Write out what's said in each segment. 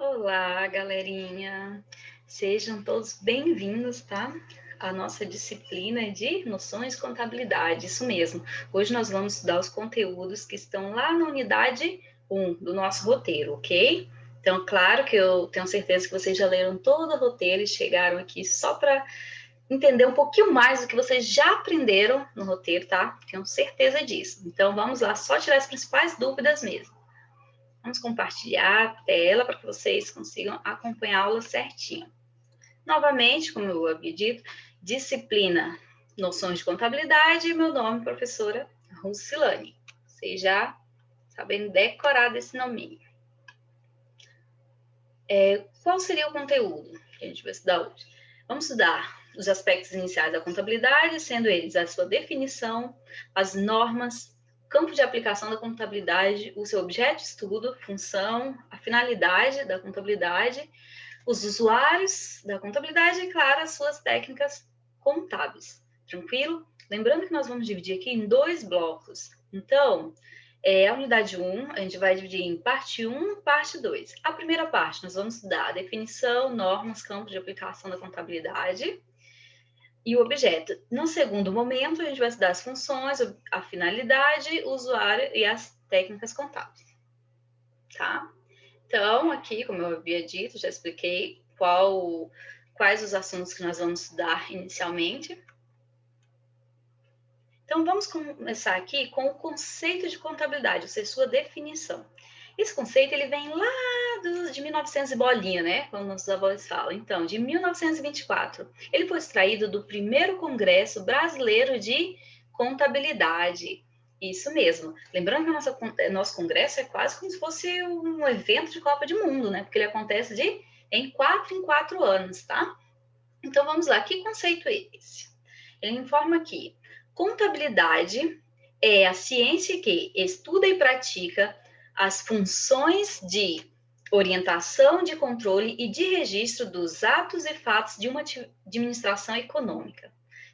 Olá, galerinha! Sejam todos bem-vindos, tá? À nossa disciplina de noções de contabilidade, isso mesmo. Hoje nós vamos estudar os conteúdos que estão lá na unidade 1 do nosso roteiro, ok? Então, claro que eu tenho certeza que vocês já leram todo o roteiro e chegaram aqui só para entender um pouquinho mais do que vocês já aprenderam no roteiro, tá? Tenho certeza disso. Então, vamos lá, só tirar as principais dúvidas mesmo. Vamos compartilhar a tela para que vocês consigam acompanhar a aula certinho. Novamente, como eu havia dito, disciplina Noções de Contabilidade, meu nome, professora Rucilane. Vocês já sabem decorar desse nominho. Qual seria o conteúdo que a gente vai estudar hoje? Vamos estudar os aspectos iniciais da contabilidade, sendo eles a sua definição, as normas, campo de aplicação da contabilidade, o seu objeto de estudo, função, a finalidade da contabilidade, os usuários da contabilidade e, claro, as suas técnicas contábeis. Tranquilo? Lembrando que nós vamos dividir aqui em dois blocos. Então, a unidade 1, a gente vai dividir em parte 1 e parte 2. A primeira parte, nós vamos estudar a definição, normas, campos de aplicação da contabilidade e o objeto. No segundo momento, a gente vai estudar as funções, a finalidade, o usuário e as técnicas contábeis. Tá? Então, aqui, como eu havia dito, já expliquei quais os assuntos que nós vamos estudar inicialmente. Então, vamos começar aqui com o conceito de contabilidade, ou seja, sua definição. Esse conceito, ele vem lá de 1900 e bolinha, né? Como nossos avós falam. Então, de 1924. Ele foi extraído do primeiro Congresso Brasileiro de Contabilidade. Isso mesmo. Lembrando que o nosso congresso é quase como se fosse um evento de Copa do Mundo, né? Porque ele acontece em 4 anos, tá? Então, vamos lá. Que conceito é esse? Ele informa aqui. Contabilidade é a ciência que estuda e pratica as funções de orientação, de controle e de registro dos atos e fatos de uma administração econômica.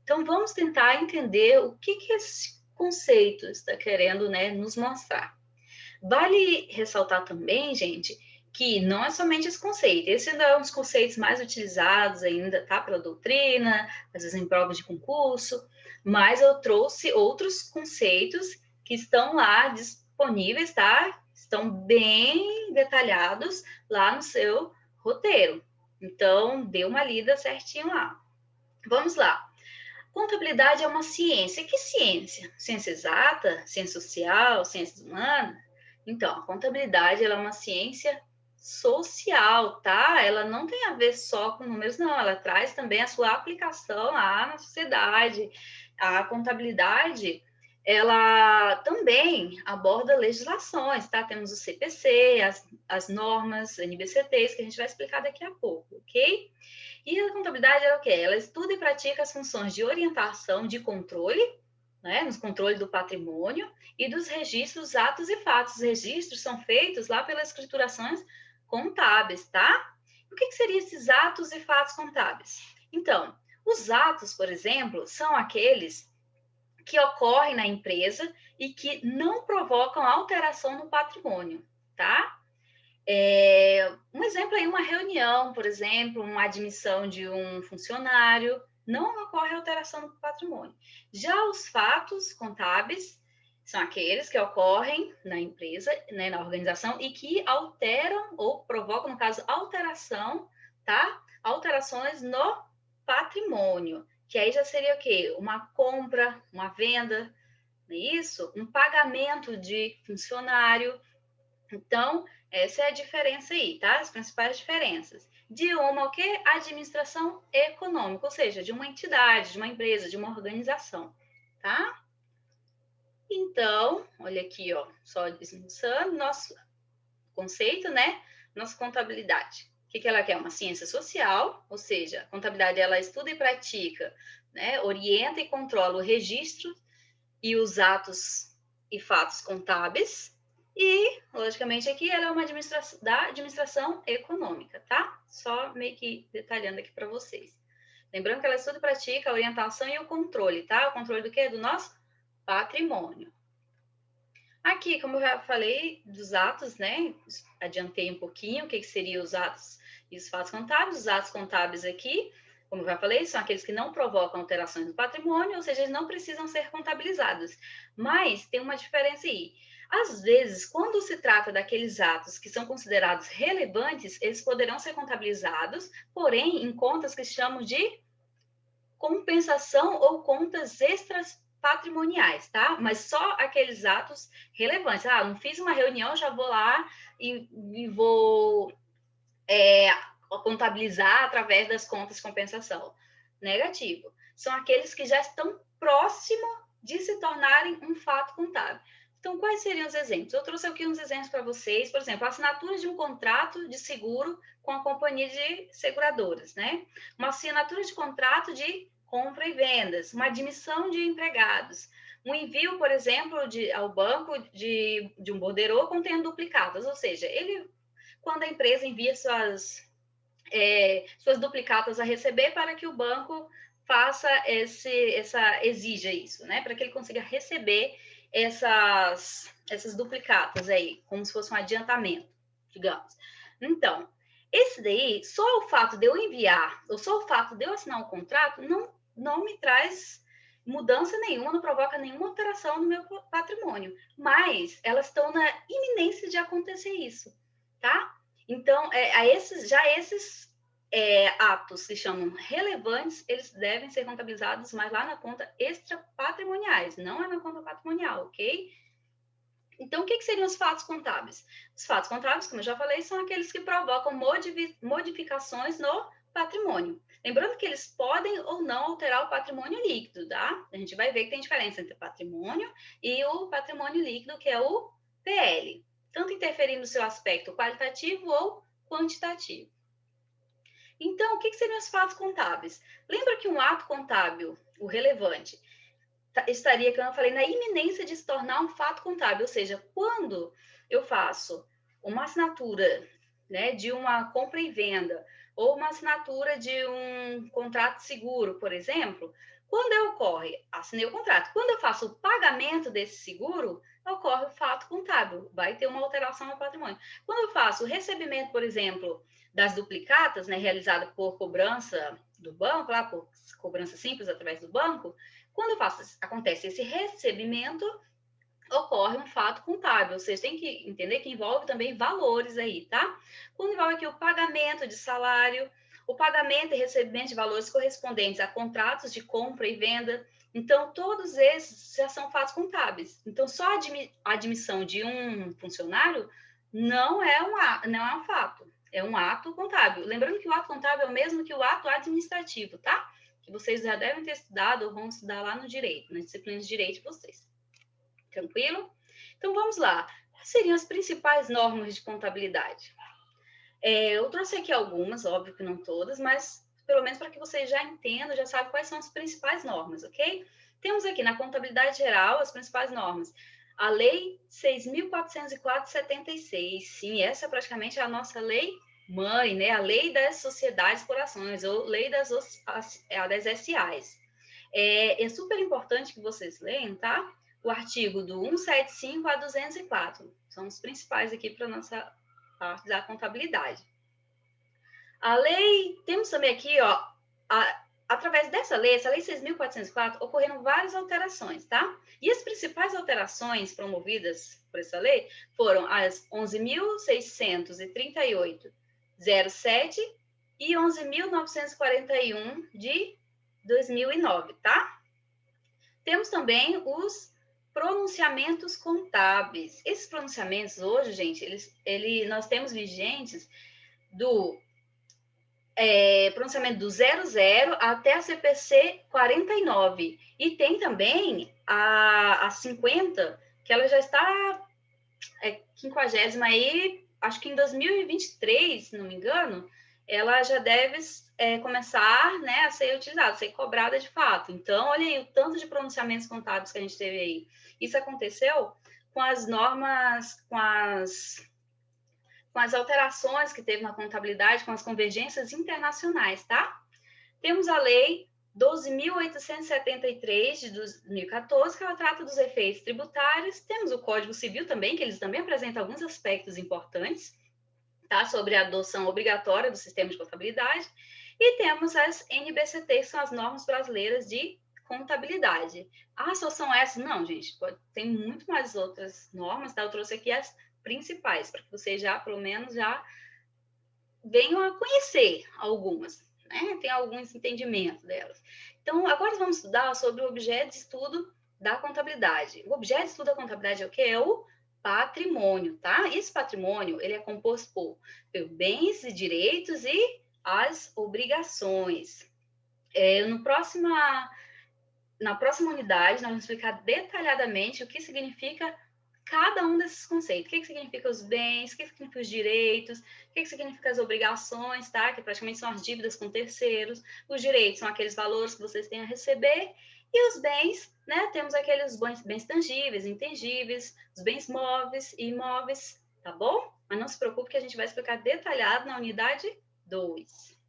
Então, vamos tentar entender o que esse conceito está querendo, né, nos mostrar. Vale ressaltar também, gente, que não é somente esse conceito. Esse ainda é um dos conceitos mais utilizados ainda, tá? Pela doutrina, às vezes em provas de concurso, mas eu trouxe outros conceitos que estão lá disponíveis, tá? Estão bem detalhados lá no seu roteiro. Então, dê uma lida certinho lá. Vamos lá. Contabilidade é uma ciência. Que ciência? Ciência exata? Ciência social? Ciências humanas? Então, a contabilidade ela é uma ciência social, tá? Ela não tem a ver só com números, não. Ela traz também a sua aplicação lá na sociedade. A contabilidade, ela também aborda legislações, tá? Temos o CPC, as normas, NBCTs, que a gente vai explicar daqui a pouco, ok? E a contabilidade é o quê? Ela estuda e pratica as funções de orientação, de controle, né, nos controles do patrimônio e dos registros, atos e fatos. Os registros são feitos lá pelas escriturações contábeis, tá? O que seriam esses atos e fatos contábeis? Então, os atos, por exemplo, são aqueles que ocorrem na empresa e que não provocam alteração no patrimônio, tá? Um exemplo aí, uma reunião, por exemplo, uma admissão de um funcionário, não ocorre alteração no patrimônio. Já os fatos contábeis são aqueles que ocorrem na empresa, né, na organização, e que alteram ou provocam, no caso, alteração, tá? Alterações no patrimônio, que aí já seria o quê? Uma compra, uma venda, não é isso? Um pagamento de funcionário. Então, essa é a diferença aí, tá? As principais diferenças. De uma, o quê? Administração econômica, ou seja, de uma entidade, de uma empresa, de uma organização, tá? Então, olha aqui, ó, só desmiuçando nosso conceito, né? Nossa contabilidade. O que ela quer? Uma ciência social, ou seja, a contabilidade ela estuda e pratica, né? Orienta e controla o registro e os atos e fatos contábeis. E, logicamente, aqui ela é uma administração da administração econômica, tá? Só meio que detalhando aqui para vocês. Lembrando que ela estuda e pratica a orientação e o controle, tá? O controle do quê? Do nosso patrimônio. Aqui, como eu já falei, dos atos, né? Adiantei um pouquinho o que seriam os atos e os fatos contábeis. Os atos contábeis aqui, como eu já falei, são aqueles que não provocam alterações no patrimônio, ou seja, eles não precisam ser contabilizados. Mas tem uma diferença aí. Às vezes, quando se trata daqueles atos que são considerados relevantes, eles poderão ser contabilizados, porém, em contas que chamam de compensação ou contas extras patrimoniais, tá? Mas só aqueles atos relevantes. Ah, não fiz uma reunião, já vou lá e vou contabilizar através das contas de compensação. Negativo. São aqueles que já estão próximos de se tornarem um fato contábil. Então, quais seriam os exemplos? Eu trouxe aqui uns exemplos para vocês. Por exemplo, a assinatura de um contrato de seguro com a companhia de seguradoras, né? Uma assinatura de contrato de compra e vendas, uma admissão de empregados, um envio, por exemplo, ao banco de um borderô contendo duplicatas, ou seja, quando a empresa envia suas duplicatas a receber para que o banco exija isso, né? Para que ele consiga receber essas duplicatas aí, como se fosse um adiantamento, digamos. Então, esse daí, só o fato de eu enviar, ou só o fato de eu assinar um contrato, não me traz mudança nenhuma, não provoca nenhuma alteração no meu patrimônio, mas elas estão na iminência de acontecer isso, tá? Então, esses atos que chamam relevantes, eles devem ser contabilizados, mas lá na conta extra patrimoniais, não é na conta patrimonial, ok? Então, o que seriam os fatos contábeis? Os fatos contábeis, como eu já falei, são aqueles que provocam modificações no patrimônio. Lembrando que eles podem ou não alterar o patrimônio líquido, tá? A gente vai ver que tem diferença entre patrimônio e o patrimônio líquido, que é o PL. Tanto interferir no seu aspecto qualitativo ou quantitativo. Então, o que seriam os fatos contábeis? Lembra que um ato contábil, o relevante, estaria, como eu falei, na iminência de se tornar um fato contábil, ou seja, quando eu faço uma assinatura, né, de uma compra e venda, ou uma assinatura de um contrato seguro, por exemplo, quando ocorre, assinei o contrato, quando eu faço o pagamento desse seguro, ocorre o fato contábil, vai ter uma alteração no patrimônio. Quando eu faço o recebimento, por exemplo, das duplicatas, né, realizada por cobrança do banco, lá por cobrança simples através do banco, quando acontece esse recebimento, ocorre um fato contábil. Vocês têm que entender que envolve também valores aí, tá? Quando envolve aqui o pagamento de salário, o pagamento e recebimento de valores correspondentes a contratos de compra e venda. Então, todos esses já são fatos contábeis. Então, só a admissão de um funcionário não é um fato, é um ato contábil. Lembrando que o ato contábil é o mesmo que o ato administrativo, tá? Que vocês já devem ter estudado ou vão estudar lá no direito, nas disciplinas de direito de vocês. Tranquilo? Então vamos lá. Quais seriam as principais normas de contabilidade? Eu trouxe aqui algumas, óbvio que não todas, mas pelo menos para que vocês já entendam, já sabem quais são as principais normas, ok? Temos aqui na contabilidade geral as principais normas. A Lei 6.404/76, sim, essa praticamente é a nossa lei mãe, né? A Lei das Sociedades por Ações, ou Lei das SAs. É super importante que vocês leiam, tá? O artigo do 175 a 204. São os principais aqui para a nossa parte da contabilidade. A lei, temos também aqui, ó, através dessa lei, essa lei 6.404, ocorreram várias alterações, tá? E as principais alterações promovidas por essa lei foram as 11.638/07 e 11.941 de 2009, tá? Temos também os pronunciamentos contábeis. Esses pronunciamentos hoje, gente, nós temos vigentes do pronunciamento do 00 até a CPC 49. E tem também a 50, que ela já está 50ª aí, acho que em 2023, se não me engano, ela já deve começar, né, a ser utilizada, a ser cobrada de fato. Então, olha aí o tanto de pronunciamentos contábeis que a gente teve aí. Isso aconteceu com as normas, com as alterações que teve na contabilidade, com as convergências internacionais, tá? Temos a lei 12.873 de 2014, que ela trata dos efeitos tributários. Temos o Código Civil também, que eles também apresentam alguns aspectos importantes, tá? Sobre a adoção obrigatória do sistema de contabilidade. E temos as NBCT, que são as normas brasileiras de contabilidade. Ah, só são essas? Não, gente, tem muito mais outras normas, tá? Eu trouxe aqui as principais, para que vocês já, pelo menos, já venham a conhecer algumas, né? Tem alguns entendimentos delas. Então, agora vamos estudar sobre o objeto de estudo da contabilidade. O objeto de estudo da contabilidade é o que? É o patrimônio, tá? Esse patrimônio, ele é composto por bens e direitos e as obrigações. Na próxima unidade, nós vamos explicar detalhadamente o que significa cada um desses conceitos. O que significa os bens, o que significa os direitos, o que significa as obrigações, tá? Que praticamente são as dívidas com terceiros. Os direitos são aqueles valores que vocês têm a receber. E os bens, né? Temos aqueles bens tangíveis, intangíveis, os bens móveis e imóveis, tá bom? Mas não se preocupe que a gente vai explicar detalhado na unidade 2.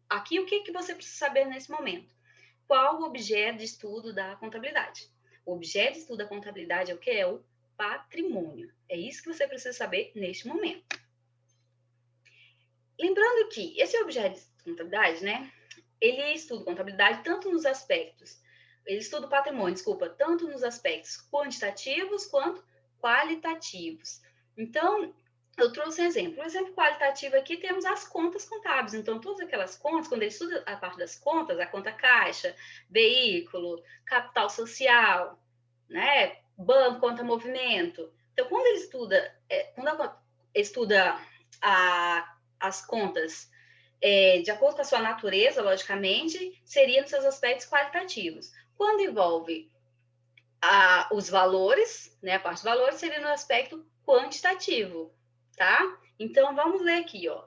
Aqui, o que você precisa saber nesse momento? Qual o objeto de estudo da contabilidade? O objeto de estudo da contabilidade é o que? É o patrimônio. É isso que você precisa saber neste momento. Lembrando que esse objeto de contabilidade, né? Ele estuda contabilidade tanto nos aspectos, ele estuda o patrimônio, desculpa, tanto nos aspectos quantitativos quanto qualitativos. Então, eu trouxe um exemplo. Um exemplo qualitativo aqui temos as contas contábeis. Então, todas aquelas contas, quando ele estuda a parte das contas, a conta caixa, veículo, capital social, né? Banco, conta movimento. Então, quando ele estuda, as contas de acordo com a sua natureza, logicamente, seria nos seus aspectos qualitativos. Quando envolve os valores, né, a parte dos valores, seria no aspecto quantitativo, tá? Então, vamos ler aqui, ó.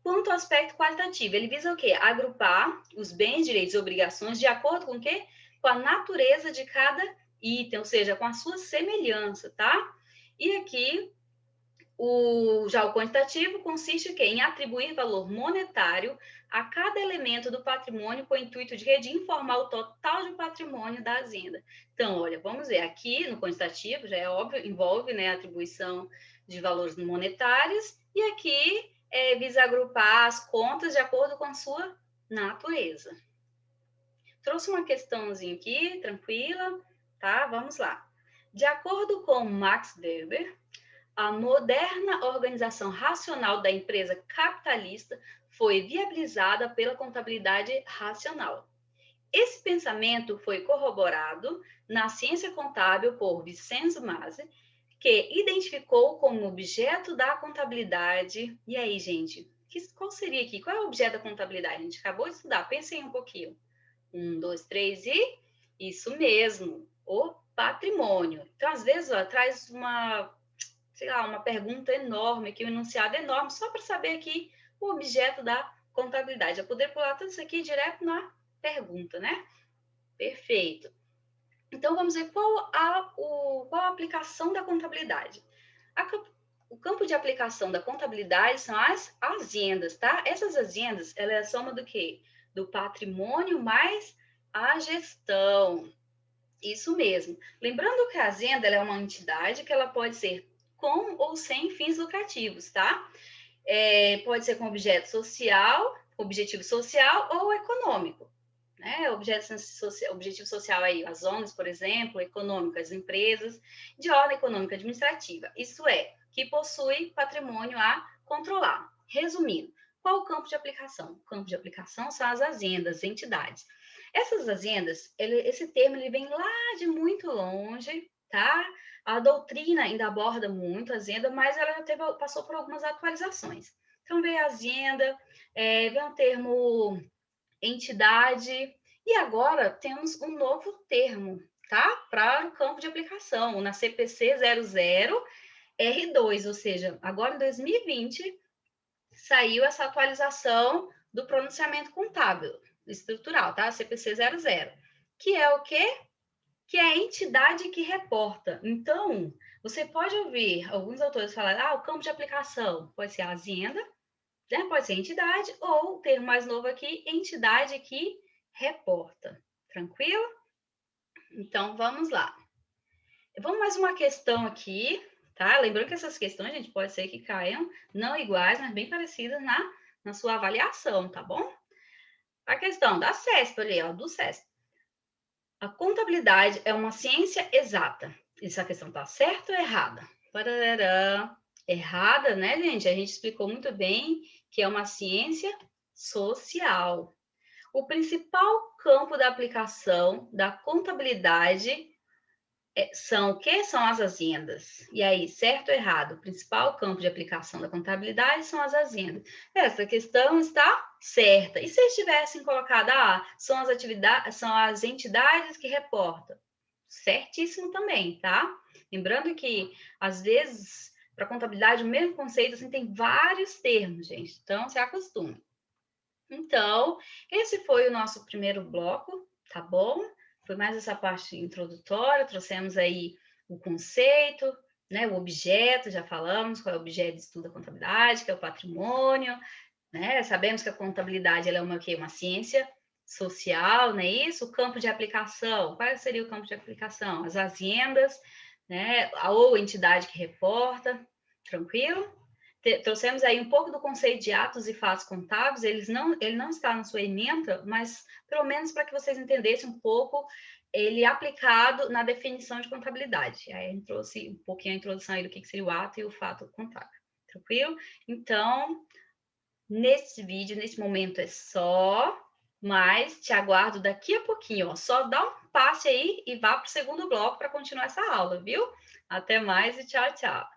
Quanto ao aspecto qualitativo, ele visa o quê? Agrupar os bens, direitos e obrigações de acordo com o quê? Com a natureza de cada item, ou seja, com a sua semelhança, tá? E aqui, já o quantitativo consiste em atribuir valor monetário a cada elemento do patrimônio com o intuito de informar o total de patrimônio da Fazenda. Então, olha, vamos ver, aqui no quantitativo, já é óbvio, envolve, né, a atribuição de valores monetários, e aqui visa agrupar as contas de acordo com a sua natureza. Trouxe uma questãozinha aqui, tranquila, tá? Vamos lá. De acordo com Max Weber, a moderna organização racional da empresa capitalista foi viabilizada pela contabilidade racional. Esse pensamento foi corroborado na ciência contábil por Vincenzo Masi, que identificou como objeto da contabilidade. E aí, gente, qual seria aqui? Qual é o objeto da contabilidade? A gente acabou de estudar, pensem um pouquinho. 1, 2, 3 e isso mesmo, o patrimônio. Então, às vezes, ó, traz uma pergunta enorme aqui, um enunciado enorme, só para saber aqui o objeto da contabilidade. Eu poder pular tudo isso aqui direto na pergunta, né? Perfeito. Então, vamos ver qual a aplicação da contabilidade. O campo de aplicação da contabilidade são as agendas, tá? Essas agendas, ela é a soma do quê? Do patrimônio mais a gestão. Isso mesmo. Lembrando que a agenda ela é uma entidade que ela pode ser com ou sem fins lucrativos, tá? Pode ser com objetivo social ou econômico, né? Objetivo social aí, as ONGs, por exemplo, econômico, as empresas de ordem econômica administrativa. Isso é, que possui patrimônio a controlar. Resumindo, qual o campo de aplicação? O campo de aplicação são as agendas, entidades. Essas agendas, esse termo ele vem lá de muito longe, tá? A doutrina ainda aborda muito a agenda, mas ela já passou por algumas atualizações. Então, veio a agenda, veio o termo entidade, e agora temos um novo termo, tá? Para o campo de aplicação, na CPC 00R2, ou seja, agora em 2020 saiu essa atualização do pronunciamento contábil estrutural, tá? CPC 00, que é o quê? Que é a entidade que reporta. Então, você pode ouvir alguns autores falar, o campo de aplicação pode ser a agenda, né? Pode ser entidade, ou o termo mais novo aqui, entidade que reporta. Tranquilo? Então, vamos lá. Vamos mais uma questão aqui, tá? Lembrando que essas questões, gente, pode ser que caiam não iguais, mas bem parecidas na sua avaliação, tá bom? A questão da CESP, ali, ó, do CESP. A contabilidade é uma ciência exata. Essa questão tá certa ou errada? Parará. Errada, né, gente? A gente explicou muito bem que é uma ciência social. O principal campo da aplicação da contabilidade são o que? São as agendas. E aí, certo ou errado? O principal campo de aplicação da contabilidade são as agendas. Essa questão está certa. E se eles tivessem colocado, são as atividades, são as entidades que reportam? Certíssimo também, tá? Lembrando que, às vezes, para contabilidade, o mesmo conceito assim, tem vários termos, gente. Então, se acostume. Então, esse foi o nosso primeiro bloco, tá bom? Foi mais essa parte introdutória, trouxemos aí o conceito, né, o objeto, já falamos qual é o objeto de estudo da contabilidade, que é o patrimônio, né? Sabemos que a contabilidade ela é uma ciência social, não é isso? O campo de aplicação, qual seria o campo de aplicação? As agendas, né? Ou entidade que reporta, tranquilo? Trouxemos aí um pouco do conceito de atos e fatos contábeis, ele não está na sua ementa, mas pelo menos para que vocês entendessem um pouco ele aplicado na definição de contabilidade. Aí a gente trouxe um pouquinho a introdução aí do que seria o ato e o fato contábil. Tranquilo? Então, nesse vídeo, nesse momento é só, mas te aguardo daqui a pouquinho, ó. Só dá um passe aí e vá para o segundo bloco para continuar essa aula, viu? Até mais e tchau, tchau.